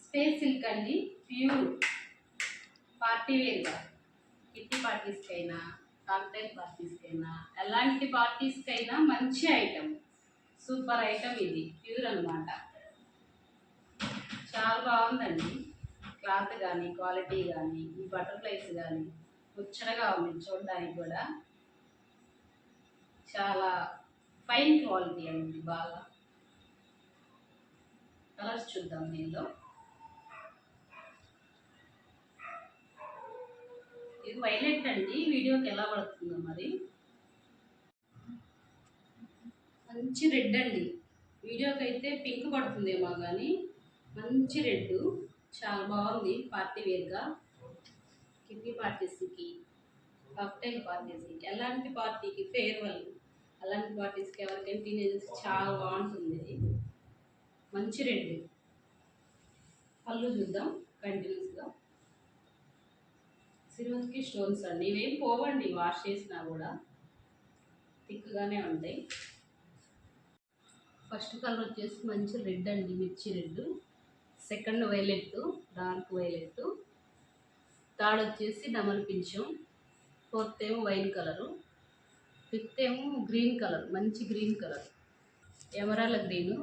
Space silk అండి, pure party వేర్గా kitty పార్టీస్కైనా cocktail పార్టీస్కైనా ఎలాంటి పార్టీస్కైనా మంచి ఐటమ్, సూపర్ ఐటమ్. ఇది ప్యూర్ అనమాట. చాలా బాగుందండి. క్లాత్ కానీ క్వాలిటీ కానీ ఈ బటర్ఫ్లైస్ కానీ ముచ్చటగా ఉంది చూడడానికి కూడా. చాలా ఫైన్ క్వాలిటీ అండి. బాగా కలర్స్ చూద్దాం దీనిలో. ఇది వైలెట్ అండి, వీడియోకి ఎలా పడుతుందో మరి. మంచి రెడ్ అండి, వీడియోకి అయితే పింక్ పడుతుందేమో కానీ మంచి రెడ్. చాలా బాగుంది పార్టీ వేర్గా కిట్టి పార్టీస్కి, కాక్టైల్ పార్టీస్కి, ఎలాంటి పార్టీకి, ఫేర్వెల్ అలాంటి పార్టీస్కి, ఎవరికైనా టీనేజర్స్ చాలా బాగుంటుంది. ఇది మంచి రెడ్. పళ్ళు చూద్దాం కంటిన్యూస్గా. సిల్వర్కి స్టోన్స్ అండి, ఇవేం పోవండి వాష్ చేసినా కూడా, థిక్గానే ఉంటాయి. ఫస్ట్ కలర్ వచ్చేసి మంచి రెడ్ అండి, మిర్చి red. Second violet, dark violet. Third వచ్చేసి డమల్ పింఛం. ఫోర్త్ ఏమో వైన్ కలరు. ఫిఫ్త్ ఏమో గ్రీన్ కలర్, మంచి గ్రీన్ కలర్, ఎమరాల్డ్ గ్రీను.